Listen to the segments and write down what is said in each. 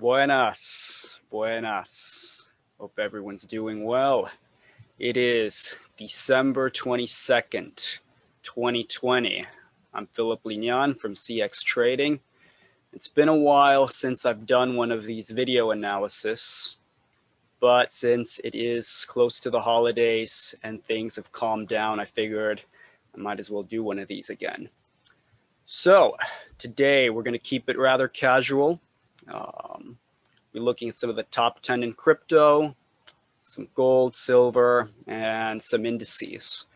Buenas, buenas. Hope everyone's doing well. It is December 22nd, 2020. I'm Philip Lignan from CX Trading. It's been a while since I've done one of these video analysis, but since it is close to the holidays and things have calmed down, I figured I might as well do one of these again. So today we're going to keep it rather casual. We're looking at some of the top 10 in crypto, some gold, silver, and some indices.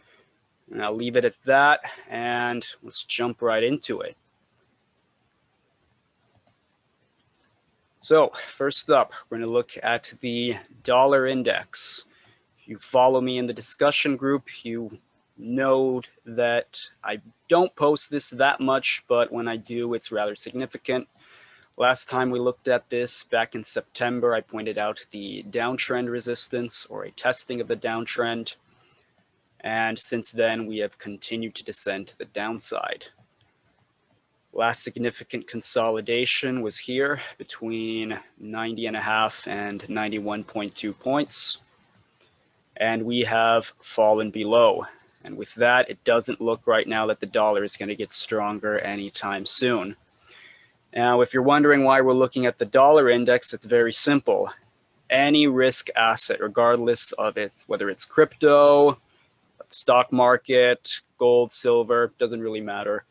And I'll leave it at that, and let's jump right into it. So first up, we're going to look at the dollar index. If you follow me in the discussion group, you know that I don't post this that much, but when I do, it's rather significant. Last time we looked at this back in September, I pointed out the downtrend resistance, or a testing of the downtrend. And since then, we have continued to descend to the downside. Last significant consolidation was here between 90.5 and 91.2 points. And we have fallen below. And with that, it doesn't look right now that the dollar is going to get stronger anytime soon. Now, if you're wondering why we're looking at the dollar index, it's very simple. Any risk asset, regardless of it, whether it's crypto, stock market, gold, silver, doesn't really matter.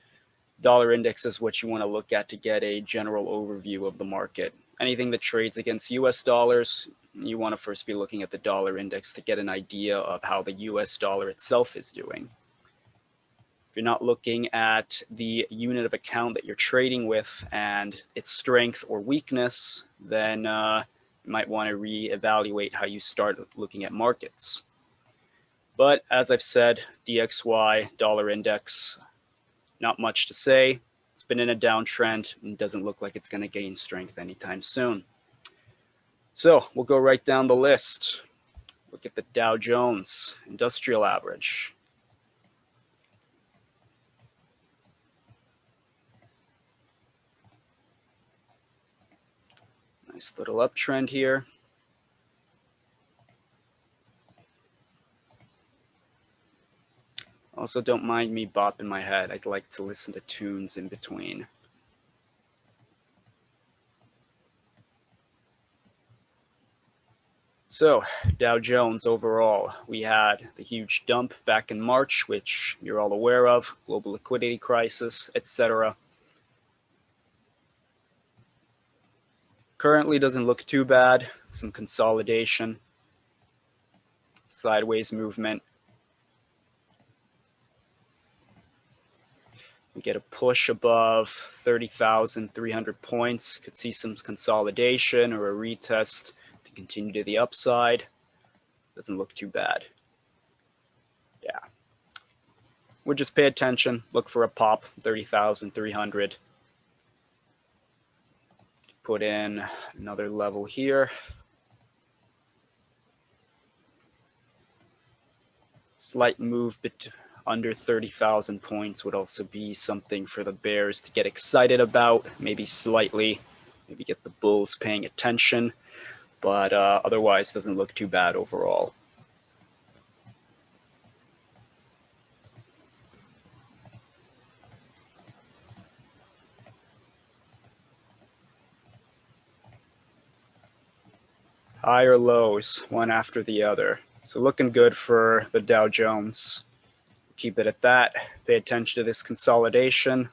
Dollar index is what you want to look at to get a general overview of the market. Anything that trades against US dollars, you want to first be looking at the dollar index to get an idea of how the US dollar itself is doing. If you're not looking at the unit of account that you're trading with and its strength or weakness, then you might want to reevaluate how you start looking at markets. But as I've said, DXY, dollar index, not much to say. It's been in a downtrend and doesn't look like it's going to gain strength anytime soon. So we'll go right down the list. Look at the Dow Jones Industrial Average. Nice little uptrend here. Also, don't mind me bopping my head. I'd like to listen to tunes in between. So, Dow Jones overall, we had the huge dump back in March, which you're all aware of, global liquidity crisis, etc. Currently doesn't look too bad. Some consolidation, sideways movement. We get a push above 30,300 points. Could see some consolidation or a retest to continue to the upside. Doesn't look too bad. Yeah. We'll just pay attention. Look for a pop, 30,300. Put in another level here. Slight move under 30,000 points would also be something for the bears to get excited about, maybe slightly, maybe get the bulls paying attention, but otherwise doesn't look too bad overall. Higher lows, one after the other. So looking good for the Dow Jones. Keep it at that. Pay attention to this consolidation.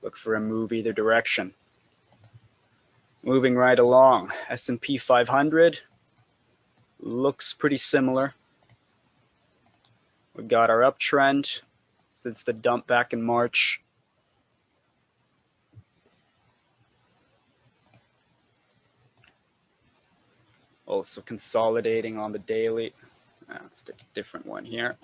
Look for a move either direction. Moving right along, S&P 500 looks pretty similar. We've got our uptrend since the dump back in March. Also consolidating on the daily. Let's take a different one here.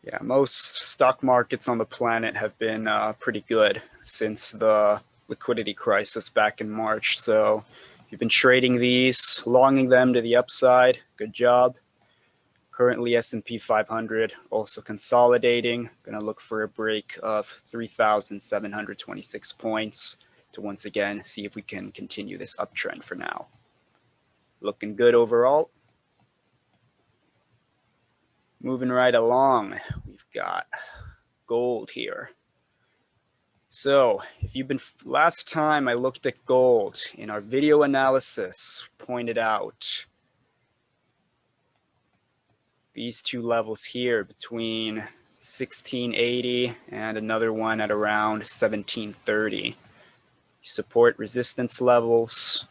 Yeah, most stock markets on the planet have been pretty good since the liquidity crisis back in March. So you've been trading these, longing them to the upside, good job. Currently S&P 500 also consolidating. Going to look for a break of 3,726 points to once again see if we can continue this uptrend for now. Looking good overall. Moving right along, we've got gold here. So if you've been, last time I looked at gold in our video analysis, pointed out these two levels here between 1680 and another one at around 1730. Support resistance levels.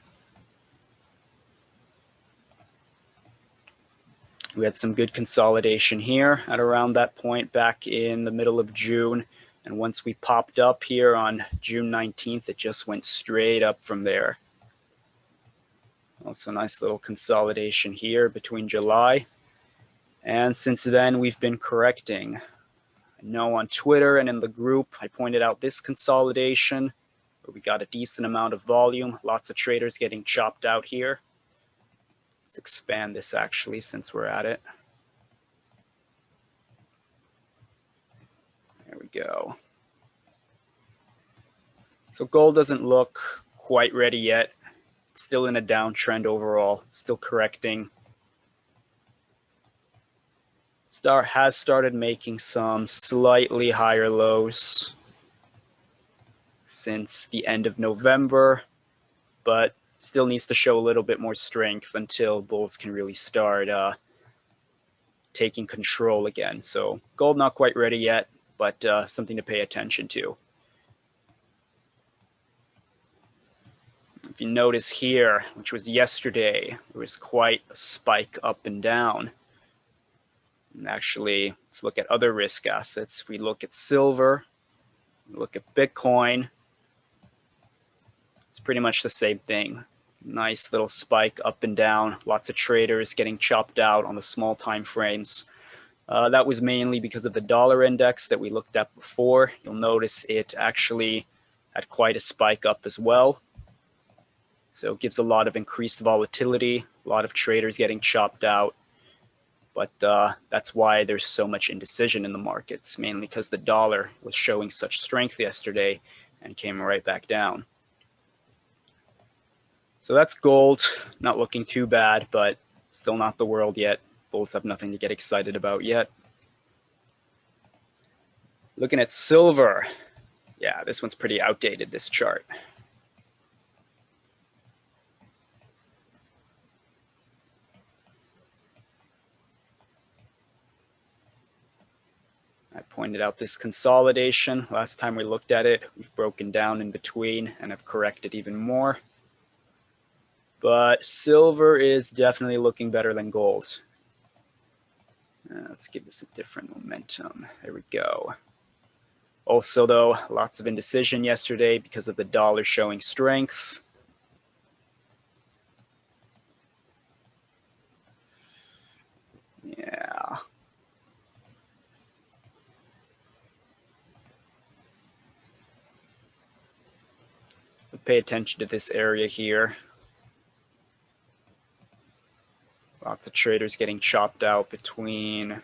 We had some good consolidation here at around that point back in the middle of June. And once we popped up here on June 19th, it just went straight up from there. Also nice little consolidation here between July. And since then, we've been correcting. I know on Twitter and in the group, I pointed out this consolidation where we got a decent amount of volume, lots of traders getting chopped out here. Let's expand this actually since we're at it. There we go. So gold doesn't look quite ready yet. It's still in a downtrend overall, still correcting. Has started making some slightly higher lows since the end of November, but still needs to show a little bit more strength until bulls can really start taking control again. So gold not quite ready yet, but something to pay attention to. If you notice here, which was yesterday, there was quite a spike up and down. And actually, let's look at other risk assets. If we look at silver, look at Bitcoin, it's pretty much the same thing. Nice little spike up and down. Lots of traders getting chopped out on the small time frames. That was mainly because of the dollar index that we looked at before. You'll notice it actually had quite a spike up as well. So it gives a lot of increased volatility, a lot of traders getting chopped out. But that's why there's so much indecision in the markets, mainly because the dollar was showing such strength yesterday and came right back down. So that's gold, not looking too bad, but still not the world yet. Bulls have nothing to get excited about yet. Looking at silver. Yeah, this one's pretty outdated, this chart. I pointed out this consolidation. Last time we looked at it, we've broken down in between and have corrected even more. But silver is definitely looking better than gold. Let's give this a different momentum. There we go. Also, though, lots of indecision yesterday because of the dollar showing strength. Yeah. But pay attention to this area here. Lots of traders getting chopped out between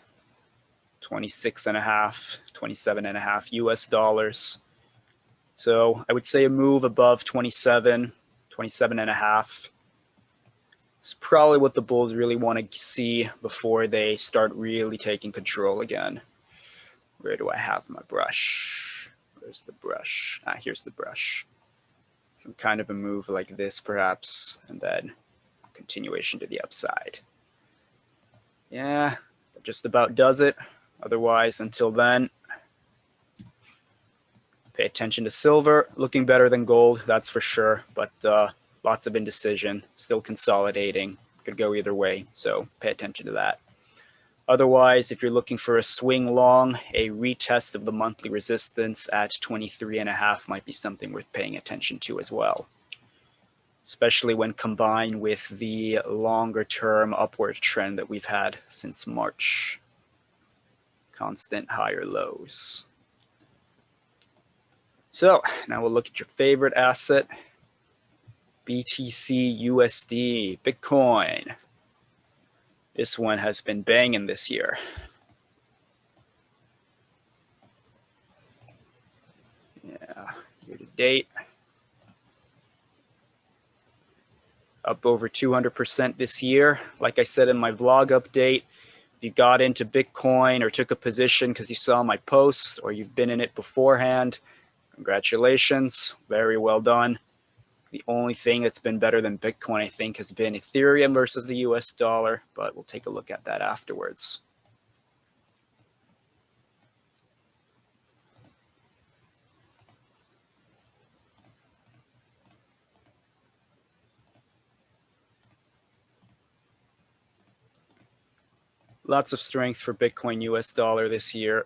26.5, 27.5 US dollars. So I would say a move above 27, 27.5 is probably what the bulls really want to see before they start really taking control again. Where do I have my brush? Where's the brush? Here's the brush. Some kind of a move like this perhaps, and then continuation to the upside. Yeah, that just about does it. Otherwise, until then, pay attention to silver. Looking better than gold, that's for sure, but lots of indecision, still consolidating. Could go either way, so pay attention to that. Otherwise, if you're looking for a swing long, a retest of the monthly resistance at 23.5 might be something worth paying attention to as well, especially when combined with the longer term upward trend that we've had since March. Constant higher lows. So now we'll look at your favorite asset, BTC USD, Bitcoin. This one has been banging this year. Yeah, year to date. Up over 200% this year. Like I said in my vlog update, if you got into Bitcoin or took a position because you saw my posts or you've been in it beforehand, congratulations, very well done. The only thing that's been better than Bitcoin, I think, has been Ethereum versus the US dollar, but we'll take a look at that afterwards. Lots of strength for Bitcoin US dollar this year.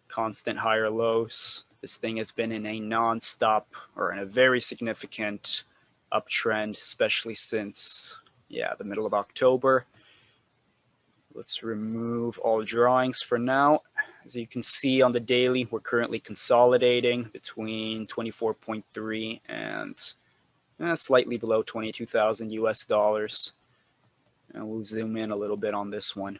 Constant higher lows. This thing has been in a non-stop or in a very significant uptrend, especially since, the middle of October. Let's remove all drawings for now. As you can see on the daily, we're currently consolidating between 24.3 and slightly below 22,000 US dollars. And we'll zoom in a little bit on this one.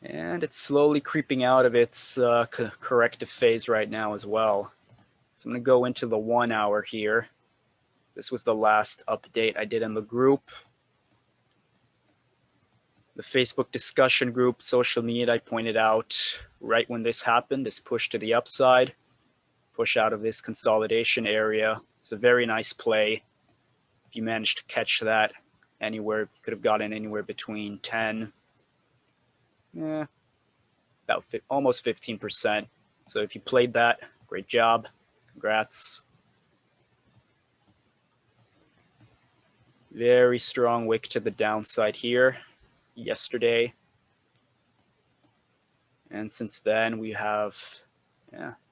And it's slowly creeping out of its corrective phase right now as well. So I'm going to go into the 1 hour here. This was the last update I did in the group. The Facebook discussion group, social media, I pointed out right when this happened, this push to the upside, push out of this consolidation area. It's a very nice play. If you managed to catch that anywhere, you could have gotten anywhere between 10, about almost 15%. So if you played that, great job. Congrats. Very strong wick to the downside here yesterday. And since then, we have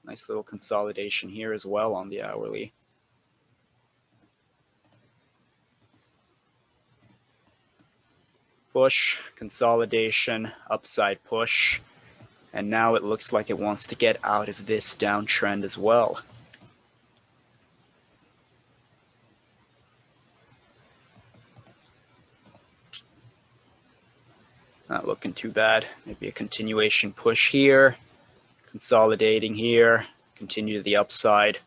nice little consolidation here as well on the hourly. Push, consolidation, upside push. And now it looks like it wants to get out of this downtrend as well. Not looking too bad. Maybe a continuation push here, consolidating here, continue to the upside.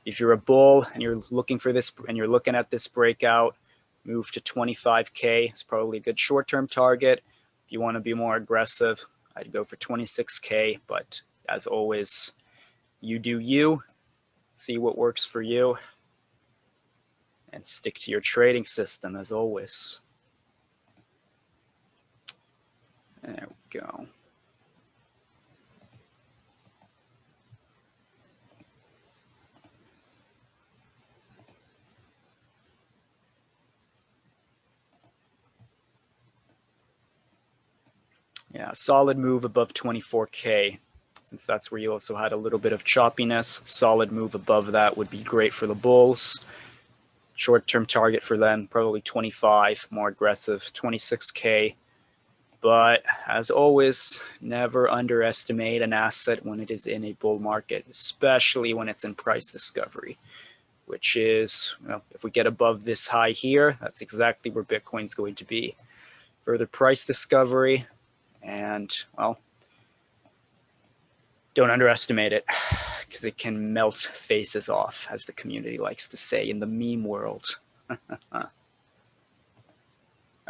If you're a bull and you're looking for this and you're looking at this breakout, move to 25K. It's probably a good short-term target. If you want to be more aggressive, I'd go for 26K, but as always, you do you. See what works for you and stick to your trading system as always. There we go. Yeah, solid move above 24K. Since that's where you also had a little bit of choppiness, solid move above that would be great for the bulls. Short-term target for them, probably 25, more aggressive, 26K. But as always, never underestimate an asset when it is in a bull market, especially when it's in price discovery, which is, if we get above this high here, that's exactly where Bitcoin's going to be. Further price discovery, and, well, don't underestimate it because it can melt faces off, as the community likes to say in the meme world.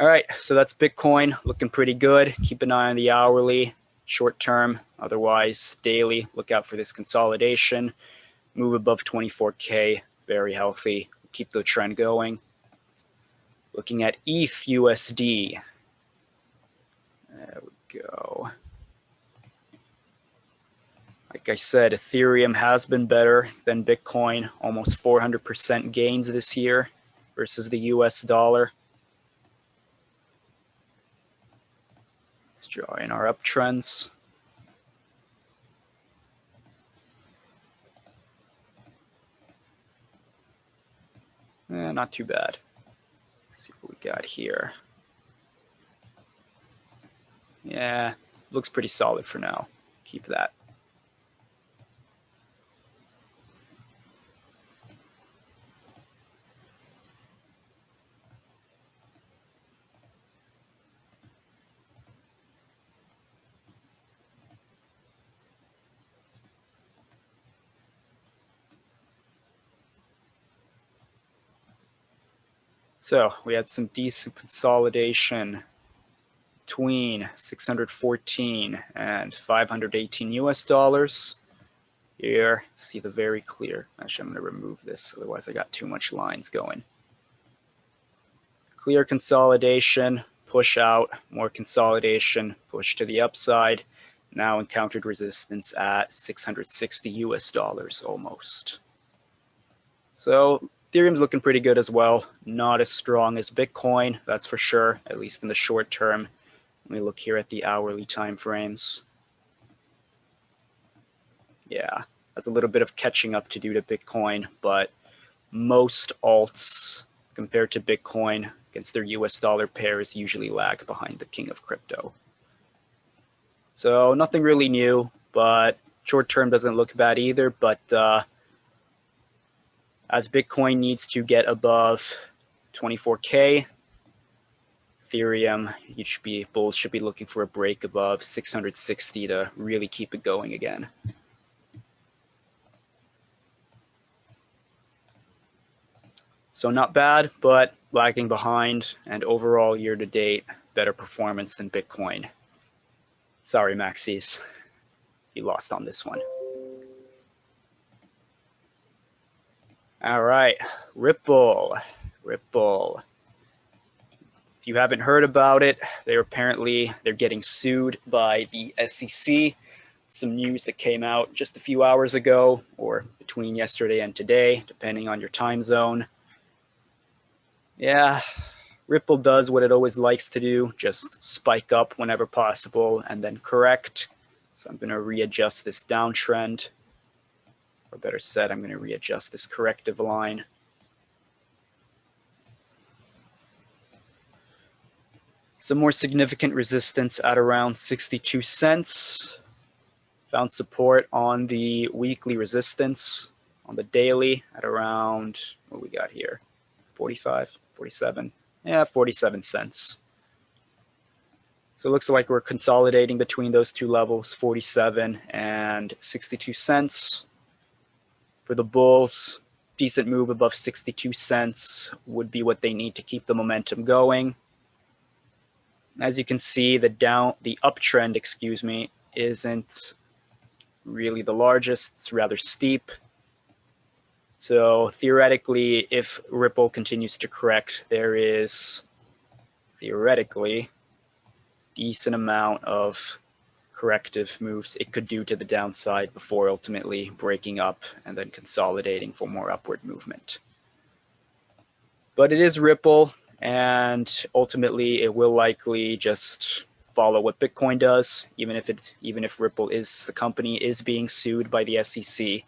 All right, so that's Bitcoin looking pretty good. Keep an eye on the hourly, short term, otherwise daily. Look out for this consolidation. Move above 24K, very healthy. Keep the trend going. Looking at ETH USD. There we go. Like I said, Ethereum has been better than Bitcoin, almost 400% gains this year versus the US dollar. Let's draw in our uptrends. Not too bad. Let's see what we got here. Yeah, looks pretty solid for now. Keep that. So we had some decent consolidation between 614 and 518 US dollars. Here, see the very clear. Actually, I'm going to remove this, otherwise I got too much lines going. Clear consolidation, push out, more consolidation, push to the upside. Now encountered resistance at 660 US dollars almost. So Ethereum's looking pretty good as well. Not as strong as Bitcoin, that's for sure, at least in the short term. Let me look here at the hourly time frames. Yeah, that's a little bit of catching up to do to Bitcoin, but most alts compared to Bitcoin against their US dollar pairs usually lag behind the king of crypto. So nothing really new, but short term doesn't look bad either. But as Bitcoin needs to get above 24K, Ethereum, bulls should be looking for a break above 660 to really keep it going again. So not bad, but lagging behind, and overall year to date, better performance than Bitcoin. Sorry, Maxis, you lost on this one. All right, Ripple. If you haven't heard about it, they're getting sued by the SEC. Some news that came out just a few hours ago, or between yesterday and today, depending on your time zone. Yeah, Ripple does what it always likes to do, just spike up whenever possible and then correct. So I'm going to readjust this downtrend, or better said, I'm going to readjust this corrective line. Some more significant resistance at around 62 cents. Found support on the weekly resistance, on the daily at around, what we got here, 45, 47, yeah, 47 cents. So it looks like we're consolidating between those two levels, 47 and 62 cents. For the bulls, decent move above 62 cents would be what they need to keep the momentum going. As you can see, the uptrend, isn't really the largest. It's rather steep. So theoretically, if Ripple continues to correct, there is theoretically decent amount of corrective moves it could do to the downside before ultimately breaking up and then consolidating for more upward movement. But it is Ripple, and ultimately it will likely just follow what Bitcoin does, even if Ripple the company is being sued by the SEC.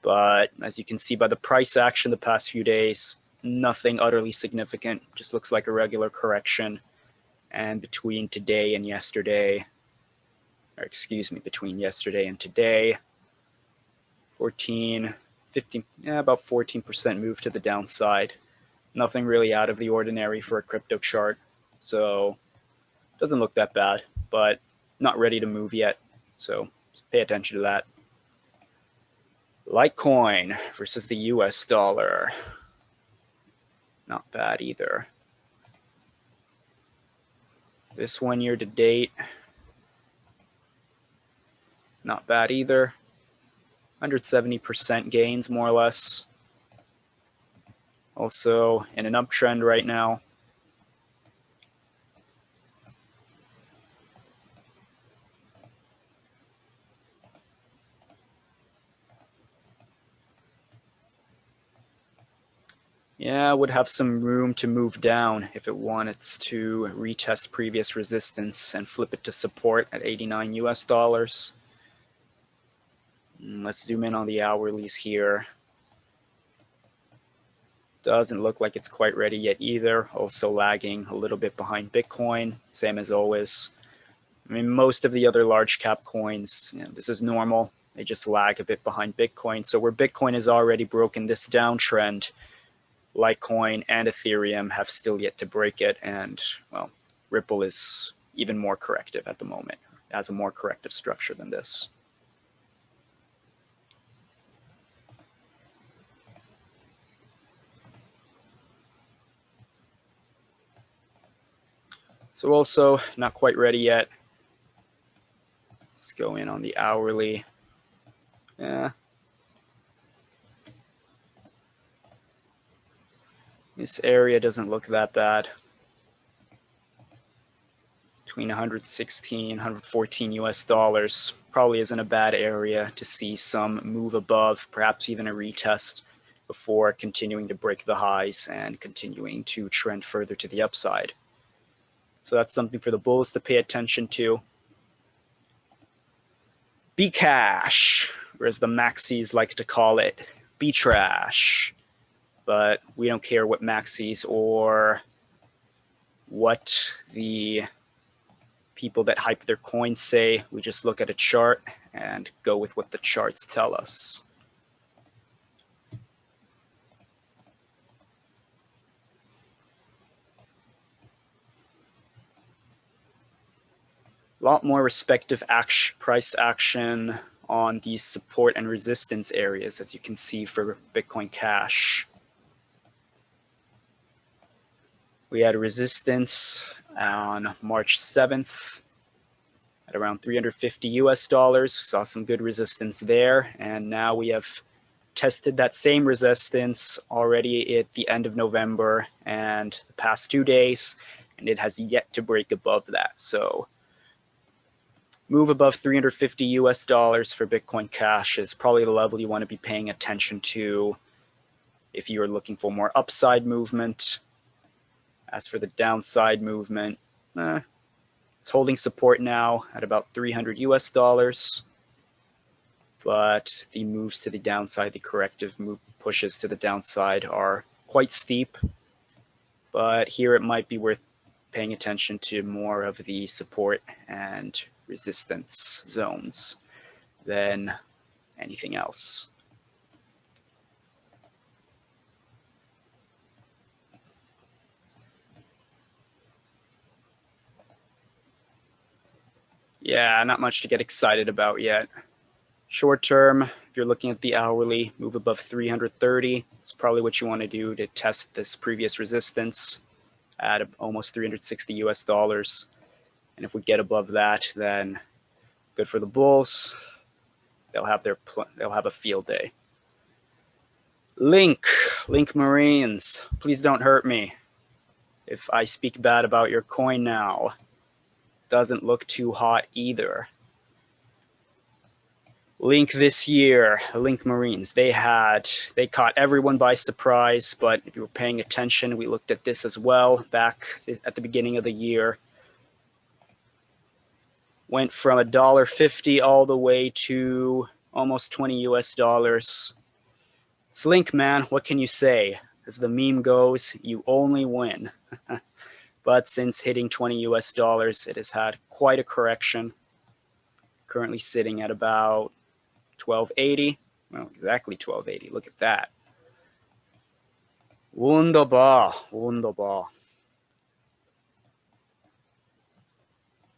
But as you can see by the price action the past few days, nothing utterly significant, just looks like a regular correction. And between yesterday and today, 14, 15, about 14% move to the downside. Nothing really out of the ordinary for a crypto chart. So doesn't look that bad, but not ready to move yet. So pay attention to that. Litecoin versus the US dollar. Not bad either. This one year to date, not bad either. 170% gains, more or less. Also in an uptrend right now. Yeah, would have some room to move down if it wanted to retest previous resistance and flip it to support at 89 US dollars. Let's zoom in on the hourlies here. Doesn't look like it's quite ready yet either. Also lagging a little bit behind Bitcoin, same as always. I mean, most of the other large cap coins, this is normal. They just lag a bit behind Bitcoin. So where Bitcoin has already broken this downtrend, Litecoin and Ethereum have still yet to break it, and well, Ripple is even more corrective at the moment. It has a more corrective structure than this. So also not quite ready yet. Let's go in on the hourly. Yeah. This area doesn't look that bad. Between 116, 114 US dollars probably isn't a bad area to see some move above, perhaps even a retest before continuing to break the highs and continuing to trend further to the upside. So that's something for the bulls to pay attention to. Bcash, or as the maxis like to call it, Btrash. But we don't care what maxis or what the people that hype their coins say. We just look at a chart and go with what the charts tell us. A lot more respective price action on these support and resistance areas, as you can see for Bitcoin Cash. We had a resistance on March 7th at around 350 US dollars. Saw some good resistance there. And now we have tested that same resistance already at the end of November and the past 2 days, and it has yet to break above that. So move above 350 US dollars for Bitcoin Cash is probably the level you want to be paying attention to if you are looking for more upside movement. As for the downside movement, it's holding support now at about 300 US dollars. But the moves to the downside, the corrective pushes to the downside are quite steep. But here it might be worth paying attention to more of the support and resistance zones than anything else. Yeah, not much to get excited about yet. Short term, if you're looking at the hourly, move above 330. It's probably what you want to do to test this previous resistance at almost 360 US dollars. And if we get above that, then good for the bulls. They'll have a field day. Link Marines, please don't hurt me if I speak bad about your coin now. Doesn't look too hot either. Link this year, Link Marines, they caught everyone by surprise, but if you were paying attention, we looked at this as well back at the beginning of the year. Went from $1.50 all the way to almost 20 US dollars. It's Link, man, what can you say? As the meme goes, you only win. But since hitting 20 US dollars, it has had quite a correction. Currently sitting at about 1280. Well, exactly 1280. Look at that. Wunderbar. Wunderbar.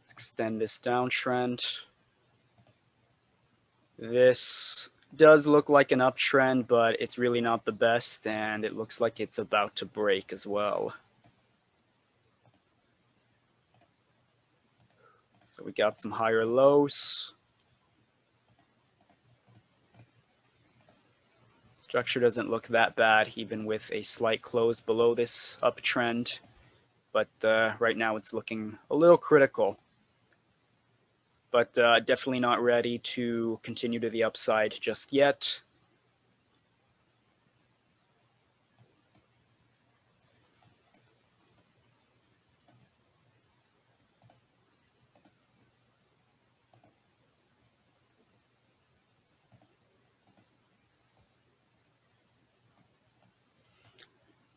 Let's extend this downtrend. This does look like an uptrend, but it's really not the best, and it looks like it's about to break as well. So we got some higher lows. Structure doesn't look that bad, even with a slight close below this uptrend. But right now it's looking a little critical. But definitely not ready to continue to the upside just yet.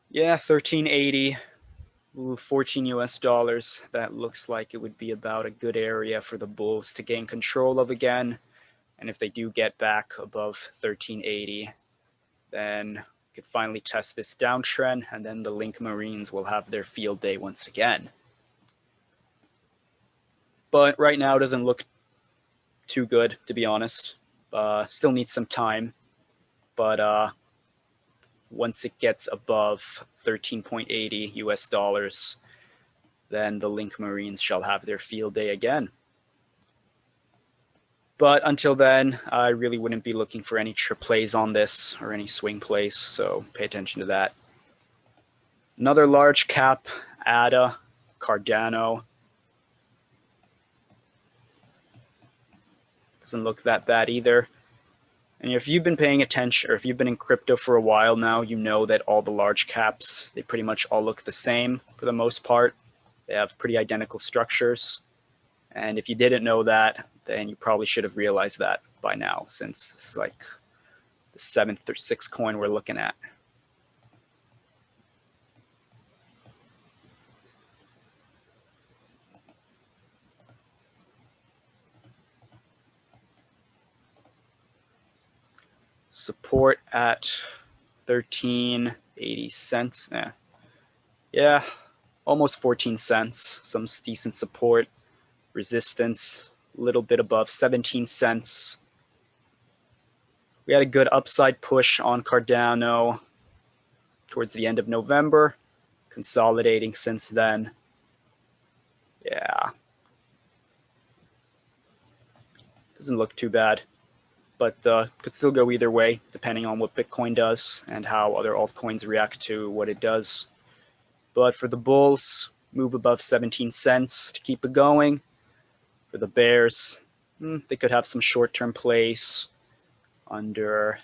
Yeah, 1380. Ooh, 14 US dollars. That looks like it would be about a good area for the bulls to gain control of again. And if they do get back above 1380, then we could finally test this downtrend, and then the Link Marines will have their field day once again. But right now it doesn't look too good, to be honest. Still needs some time. But once it gets above 13.80 US dollars, then the Link Marines shall have their field day again. But until then, I really wouldn't be looking for any trip plays on this or any swing plays, so pay attention to that. Another large cap, ADA, Cardano. Doesn't look that bad either. And if you've been paying attention, or if you've been in crypto for a while now, you know that all the large caps, they pretty much all look the same for the most part. They have pretty identical structures. And if you didn't know that, then you probably should have realized that by now, since it's like the 7th or 6th coin we're looking at. Support at 13.80 cents. Yeah, almost 14 cents. Some decent support. Resistance, a little bit above 17 cents. We had a good upside push on Cardano towards the end of November, consolidating since then. Yeah. Doesn't look too bad, but could still go either way, depending on what Bitcoin does and how other altcoins react to what it does. But for the bulls, move above 17 cents to keep it going. For the bears, they could have some short-term plays under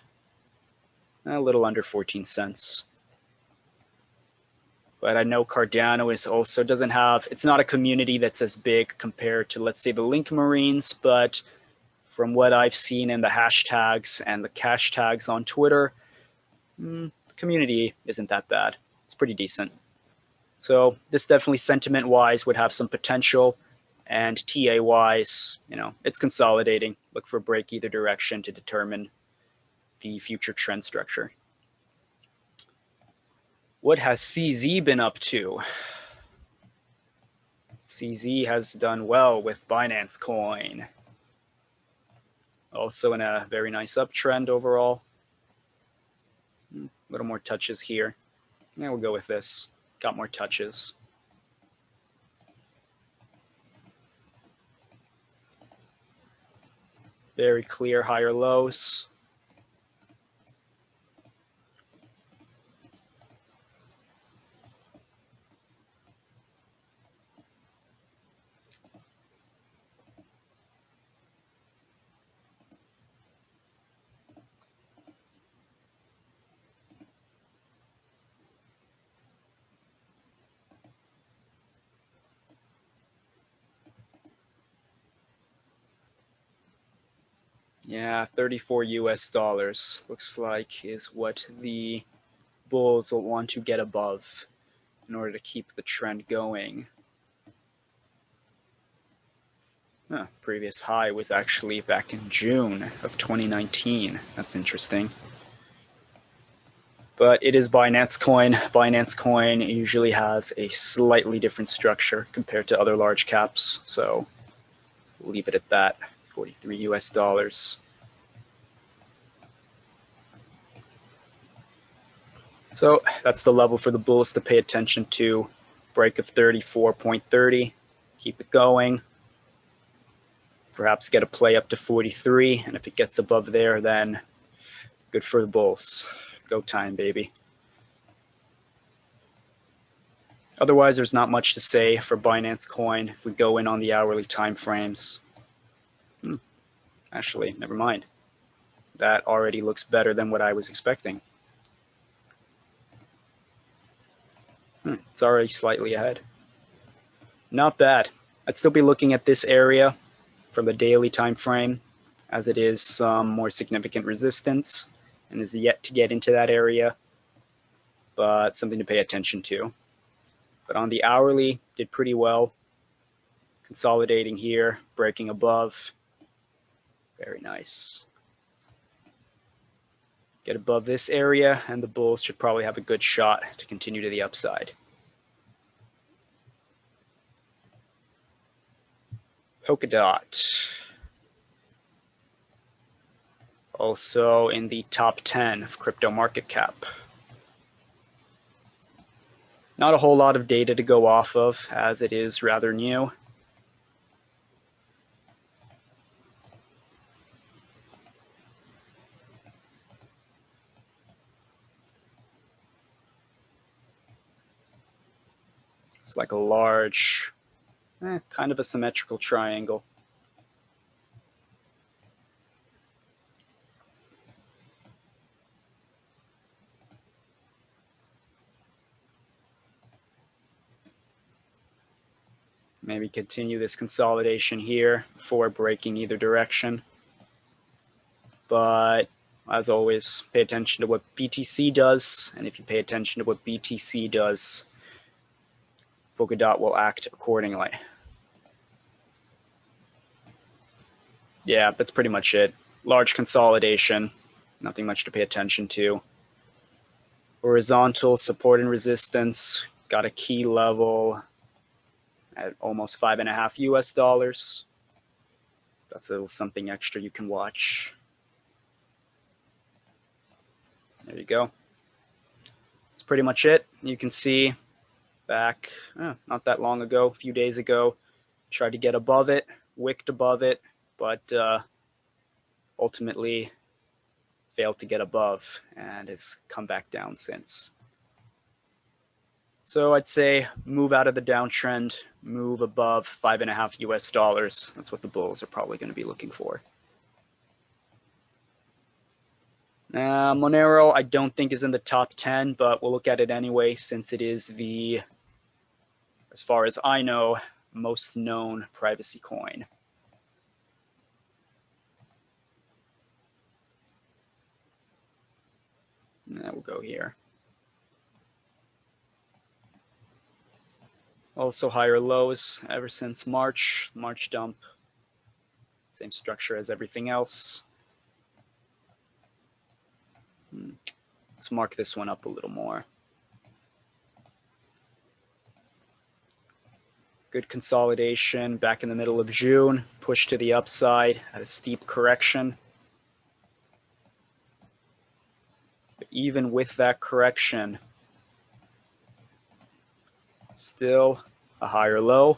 a little under 14 cents. But I know Cardano is also doesn't have, it's not a community that's as big compared to, let's say, the Link Marines, but from what I've seen in the hashtags and the cash tags on Twitter, the community isn't that bad. It's pretty decent. So this definitely sentiment-wise would have some potential, and TA-wise, it's consolidating. Look for a break either direction to determine the future trend structure. What has CZ been up to? CZ has done well with Binance Coin. Also in a very nice uptrend overall. A little more touches here. Yeah, we'll go with this. Got more touches. Very clear higher lows. Yeah, 34 US dollars looks like is what the bulls will want to get above in order to keep the trend going. Previous high was actually back in June of 2019. That's interesting. But it is Binance Coin. Binance Coin usually has a slightly different structure compared to other large caps. So we'll leave it at that. 43 US dollars. So that's the level for the bulls to pay attention to. Break of 34.30. Keep it going. Perhaps get a play up to 43. And if it gets above there, then good for the bulls. Go time, baby. Otherwise, there's not much to say for Binance Coin. If we go in on the hourly time frames, actually, never mind. That already looks better than what I was expecting. It's already slightly ahead. Not bad. I'd still be looking at this area from the daily time frame, as it is some more significant resistance and is yet to get into that area, but something to pay attention to. But on the hourly, did pretty well. Consolidating here, breaking above. Very nice. Get above this area, and the bulls should probably have a good shot to continue to the upside. Polkadot. Also in the top 10 of crypto market cap. Not a whole lot of data to go off of, as it is rather new. It's like a large, kind of a symmetrical triangle. Maybe continue this consolidation here before breaking either direction. But as always, pay attention to what BTC does. And if you pay attention to what BTC does, Polkadot will act accordingly. Yeah, that's pretty much it. Large consolidation, nothing much to pay attention to. Horizontal support and resistance, got a key level at almost $5.5 US. That's a little something extra you can watch. There you go. That's pretty much it. You can see back not that long ago, a few days ago, tried to get above it, wicked above it, but ultimately failed to get above and has come back down since. So I'd say move out of the downtrend, move above $5.5 US. That's what the bulls are probably going to be looking for. Monero, I don't think is in the top 10, but we'll look at it anyway since it is the, as far as I know, most known privacy coin. We'll go here. Also higher lows ever since March dump. Same structure as everything else. Let's mark this one up a little more. Good consolidation back in the middle of June, push to the upside at a steep correction. But even with that correction, still a higher low.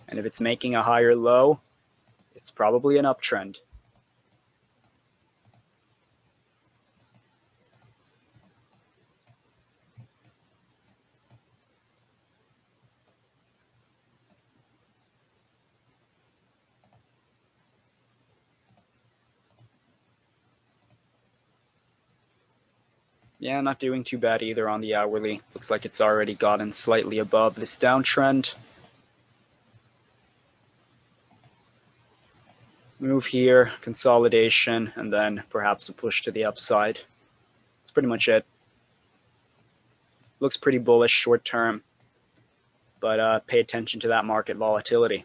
And if it's making a higher low, it's probably an uptrend. Yeah, not doing too bad either on the hourly. Looks like it's already gotten slightly above this downtrend. Move here, consolidation, and then perhaps a push to the upside. That's pretty much it. Looks pretty bullish short term, but pay attention to that market volatility.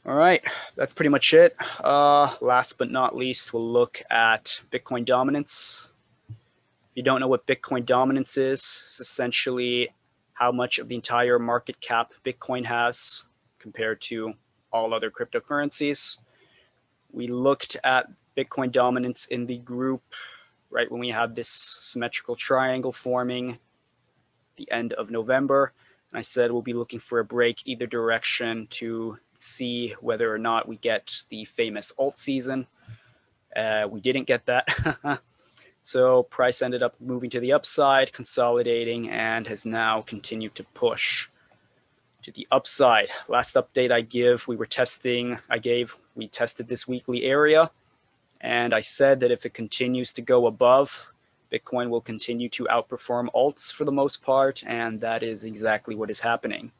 All right, that's pretty much it. Last but not least, we'll look at Bitcoin dominance. If you don't know what Bitcoin dominance is, it's essentially how much of the entire market cap Bitcoin has compared to all other cryptocurrencies. We looked at Bitcoin dominance in the group right when we had this symmetrical triangle forming the end of November. And I said we'll be looking for a break either direction to see whether or not we get the famous alt season. We didn't get that. So price ended up moving to the upside, consolidating, and has now continued to push to the upside. Last update we tested this weekly area, and I said that if it continues to go above, Bitcoin will continue to outperform alts for the most part, and that is exactly what is happening.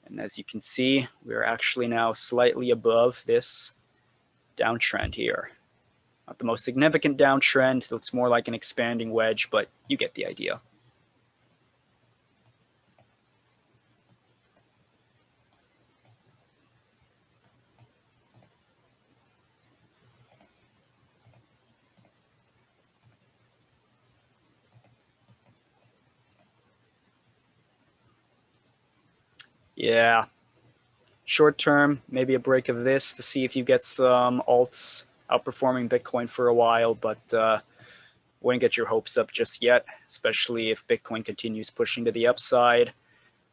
And as you can see, we're actually now slightly above this downtrend here. Not the most significant downtrend. It looks more like an expanding wedge, but you get the idea. Yeah. Short term, maybe a break of this to see if you get some alts outperforming Bitcoin for a while, but wouldn't get your hopes up just yet, especially if Bitcoin continues pushing to the upside.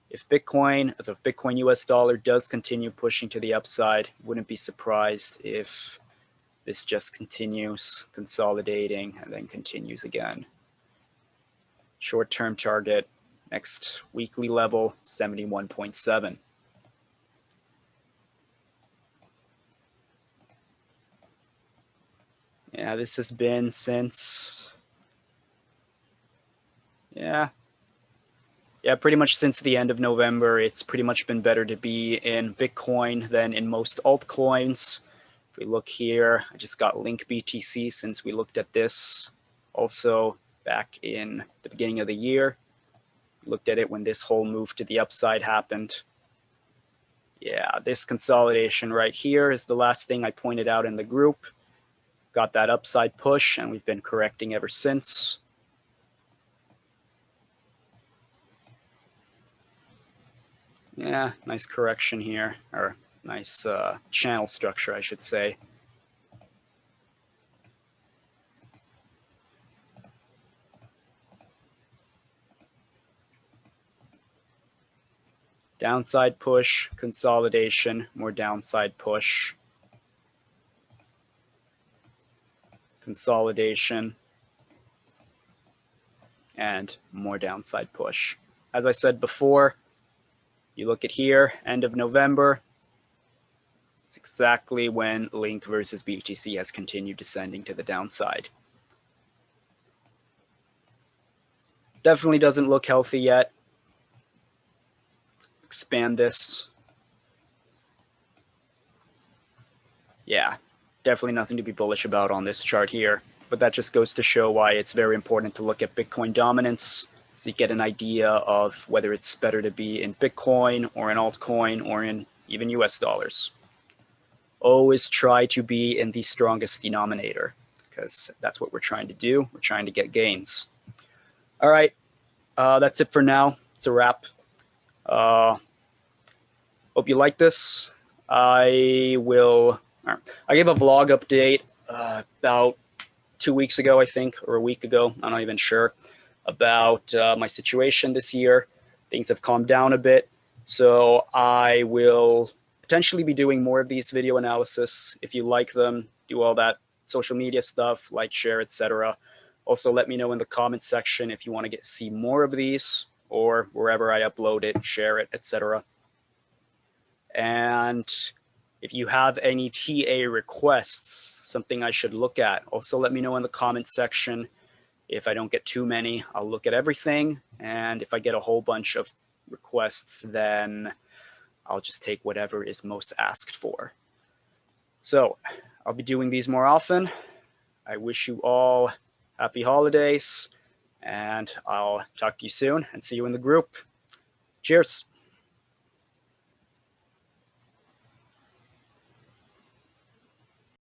If Bitcoin, as of Bitcoin US dollar, does continue pushing to the upside, wouldn't be surprised if this just continues consolidating and then continues again. Short-term target, next weekly level, 71.7. Yeah, this has been since, pretty much since the end of November. It's pretty much been better to be in Bitcoin than in most altcoins. If we look here, I just got Link BTC since we looked at this also back in the beginning of the year. Looked at it when this whole move to the upside happened. Yeah, this consolidation right here is the last thing I pointed out in the group. Got that upside push, and we've been correcting ever since. Yeah, nice correction here, or nice channel structure, I should say. Downside push, consolidation, more downside push, consolidation, and more downside push. As I said before, you look at here, end of November, it's exactly when Link versus BTC has continued descending to the downside. Definitely doesn't look healthy yet. Let's expand this. Yeah, definitely nothing to be bullish about on this chart here, but that just goes to show why it's very important to look at Bitcoin dominance, so you get an idea of whether it's better to be in Bitcoin or in altcoin or in even US dollars. Always try to be in the strongest denominator, because that's what we're trying to do. We're trying to get gains. All right, that's it for now. It's a wrap. Hope you like this. I gave a vlog update about 2 weeks ago, I think, or a week ago. I'm not even sure, about my situation this year. Things have calmed down a bit, so I will potentially be doing more of these video analysis. If you like them, do all that social media stuff, like, share, etc. Also, let me know in the comment section if you want to see more of these, or wherever I upload it, share it, etc. And if you have any TA requests, something I should look at, also let me know in the comment section. If I don't get too many, I'll look at everything. And if I get a whole bunch of requests, then I'll just take whatever is most asked for. So I'll be doing these more often. I wish you all happy holidays, and I'll talk to you soon and see you in the group. Cheers.